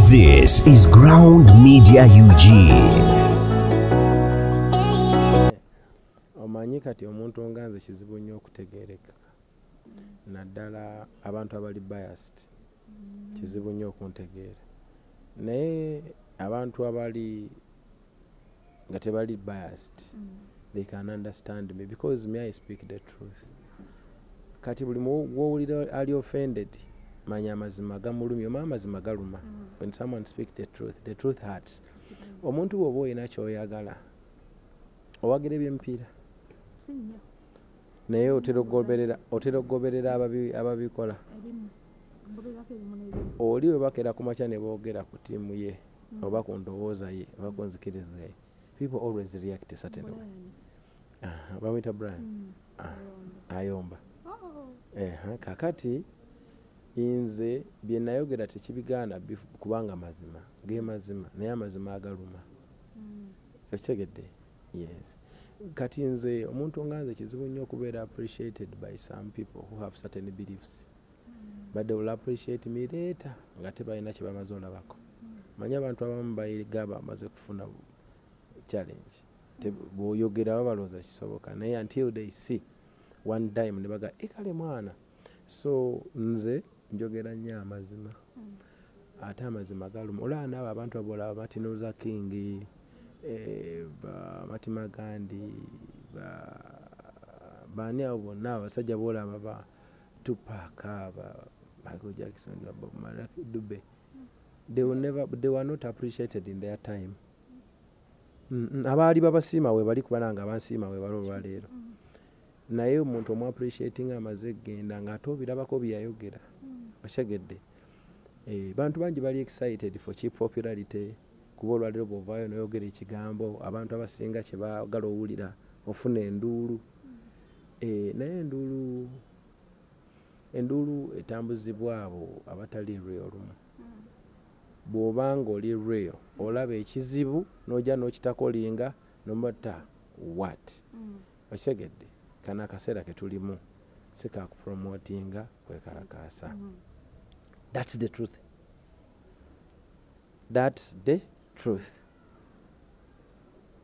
This is Ground Media UG. Omanyi kati omuntu nganze kizibu nnyo okutegeereka. Naddala abantu abali biased. Kizibu nnyo okuntegeera. Naye abantu abali nga tebali biased, they can understand me because me I speak the truth. Kati buli wowulira ali offended, manya amazima gamulumya, amazima galuma. When someone speaks the truth hurts. Omuntu bw'oba olina ky'oyagala, owagira eby'emipiira. Naye otera okugoberera ababikola. Oli we bakera ku makya ne boogera ku ttiimu ye oba ku ndowooza ye oba ku nzikiriza ye. People always react a certain way. Bamwita Brian. Ayomba. Kakati inze bye nayogera tekibigaana kubanga mazima ge mazima naye amazima agaluma. Okitegedde? Yes. Kati nze omuntu nganze kizibu nnyo okubeera appreciated by some people who have certain beliefs. But they will appreciate me later nga tebalina kye bamaze olabako. Manyi abantu abamu bayigaba bamaze kufuna challenge. Bw'oyogera babalooza kisoboka naye until they see one time ne baga ekale mwana. So nze njogera nnyo amazima. Ate amazima galuma. Olaba n'abo abantu abolaba Martin Luther King, Mahatma Gandhi, baani abo bonna abasajja boolaba ba Tupac, Michael Jackson, Bob Marley, Dube. They were not appreciated in their time. Abaali babasiima we bali kuba nanga abansiima we balo leero. Naye omuntu omu appreciating amaze genda ng'ate obirabako byayogera. Okyegedde. Bantu bangi bali excited for cheap popularity. Kuba olwaleero bw'ovaayo n'oyogera ekigambo abantu abasinga kye baagala owulira ofuna enduulu. Naye enduulu etambuzibwa abo abatali real. Bw'obanga oli real olaba ekizibu n'ojja n'okitakolinga no matter what. Okyegedde. Kana akaseera ke tulimu si kakupromotinga kwekalakaasa. That's the truth. That's the truth.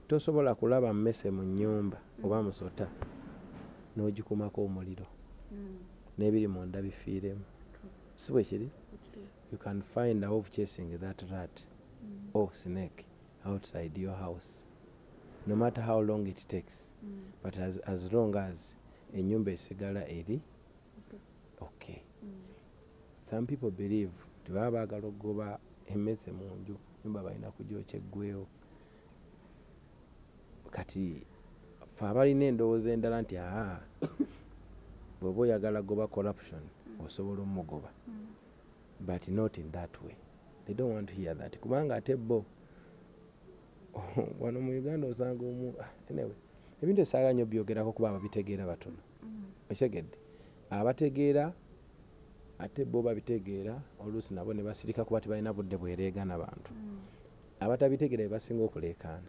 Tosobola kulaba mmese mu nnyumba oba musota n'ogikumako omuliro n'ebiri munda bifiiremu. Si bwe kiri? You can find a way of chasing that rat or snake outside your house. No matter how long it takes. But as long as ennyumba esigala eri okay. Some people believe tebaba baagala okugoba emmese mu nju nyumba balina kugyokya eggweewo. Kati fe abalina endowooza endala nti bw'oba oyagala goba corruption osobola omugoba. But not in that way. They don't want to hear that. Kubanga ate bo wano mu Uganda osanga omu anyway ebintu esaaga nnyo byogerako kuba ababitegeera batono. Okyegedde. Abategeera ate bo babitegeera oluusi nabo ne basirika kuba tebalina budde bwereegana bantu. Abatabitegeera be basinga okuleekaana.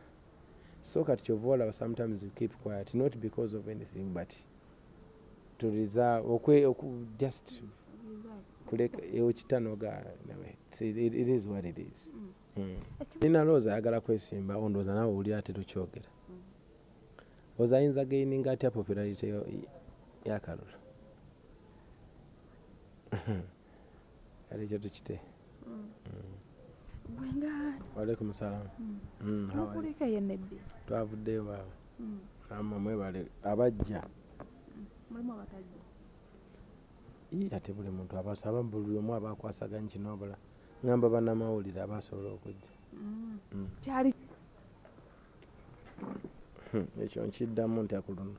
So kati kyova olaba sometimes you keep quiet not because of anything but to reserve just kuleka ekitanoga nawe. It is what it is. Nina Rosa ayagala kwesimba ondooza nawe owulira ate tokyogera. Oza ayinza gaininga atya popularity ya Kalulu. Kale ekyo tukite. Walaikum salaam. Nakuleka ye nebbi. Twavuddeyo baba. Amma mwebale abajja. Mulimu abatajja. Ate buli muntu abasaba buli omu abakwasaganya kino obula. Ngamba bannamawulire abasobola okujja. Kyali ekyo nkiddamu ntya ku luno.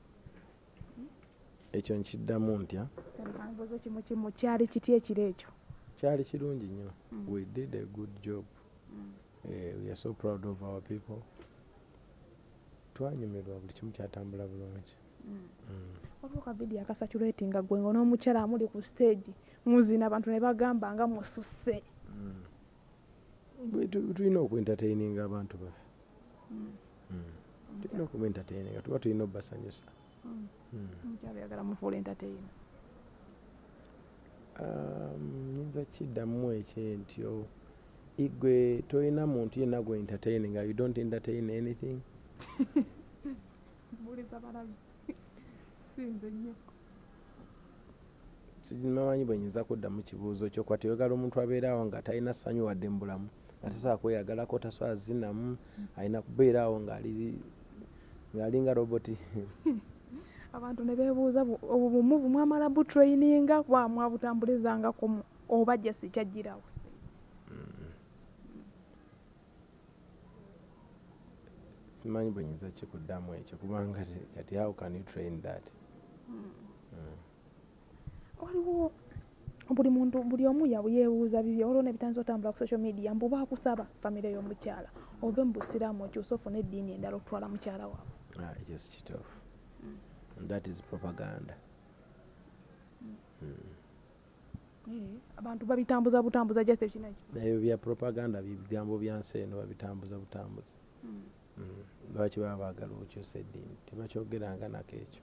Ekyo nkiddamu ntya. Mbozo kimu kyali kiti ekiro ekyo. Kyali kirungi nnyo. We did a good job. We are so proud of our people. Twanyumirwa buli kimu kyatambula bulungi. Waliwo video akasatulatinga gwe n'omukyala amuli ku stage muzina abantu ne bagamba nga mususse. Tulina okwentertaininga abantu baffe. Tulina okubentertaininga tuba tulina obbasanyusa. Omukyala yagala mufuula entertain. Nyinza kiddamu ekyentyo igwe toyina muntu yenna gwe entertaining you don't entertain anything. Mbuuliza balabi. Sinze nnyo. Simanyi bwe nyinza kudda mu kibuuzo kyo kwati oyagala omuntu abeeraawo nga talina ssanyu wadde mu bulamu nga tasobola kweyagalako tasobola zinamu alina kubeeraawo ng'ali nga roboti. Abantu ne beebuuza obumu bumwamala butraininga kuba mwabutambulizangako oba jja sikyagirawo. Simanyi bwe nyinza kikuddamu ekyo kubanga kati how can you train that? Waliwo buli omu yeebuuza bibye waliwo n'ebitandisa otambula ku social media mbu baakusaba famire y'omukyala ove mu busiraamu okyusa ofune eddiini endala okutwala mukyala waabwe. Ekyo si kituufu. That is propaganda. Abantu babitambuza butambuza just ekinaki. Ebyo bya propaganda bigambo bya nsi eno babitambuza butambuzi. Lwaki baba baagala okyusa eddiini tebakyogeranga nako ekyo.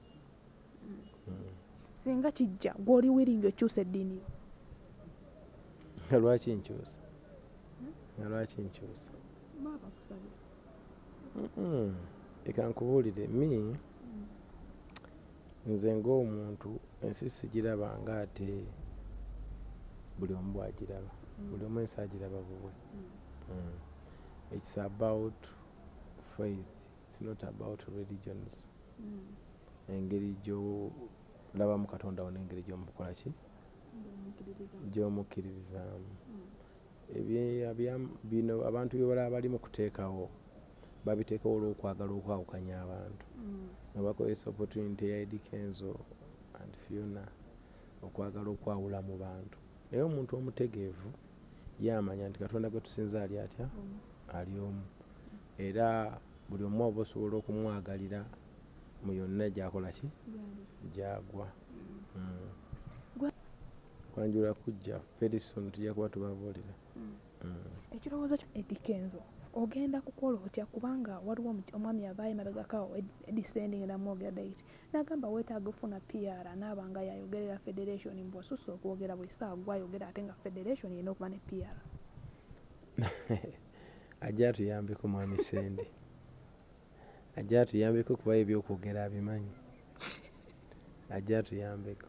Singa kijja gw'oli wiringi okyusa eddiini yo. Nga lwaki nkyusa? Baaba kusabye. Leka nkubuulire nze ng'omuntu ensi sigiraba ng'ate buli omu bw'agiraba. Buli omu ensi agiraba bubwe. It's about faith. It's not about religions. Engeri gy'olabamu Katonda wo n'engeri gy'omukola ki? Gy'omukkiririzaamu. Bino abantu bye balaba bali mu kuteekawo babiteekawo olw'okwagala okwawukanya abantu. Ne bakozesa opportunity ya Eddy Kenzo and Fiona okwagala okwawula mu bantu. Naye omuntu omutegeevu yamanya nti Katonda gwe tusinza ali atya? Ali omu. Era buli omu oba osobola okumwagalira mu yonna gy'akola ki? Gy'agwa. Kwanjula kujja very soon tujja kuba tubabuulira. Ekirowoozo kyo Eddy Kenzo ogenda kukola otya kubanga waliwo omwami avaayo emabegakawo edisending namwogera iti n'agamba weetaaga ofuna PR n'abanga yayogerera federation mbu osusse okwogera buli ssaawa gwayogera ate nga federation erina okuba ne PR. Ajja atuyambeko mwami Sendi. Ajja atuyambeko kuba ebyokwogera abimanyi. Ajja atuyambeko.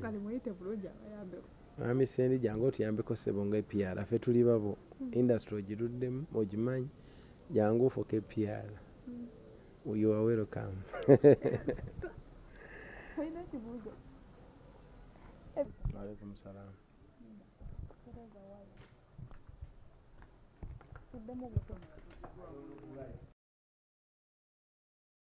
Kale muyite bulungi abayambeko. Mwami Sendi jangu otuyambeko ssebo nga PR ffe tuli babo. Industry ogiruddemu ogimanyi jangu ofuuke PR. You are welcome. Olina ekibuuzo? Waalaikum salaam. Tuddemu butono.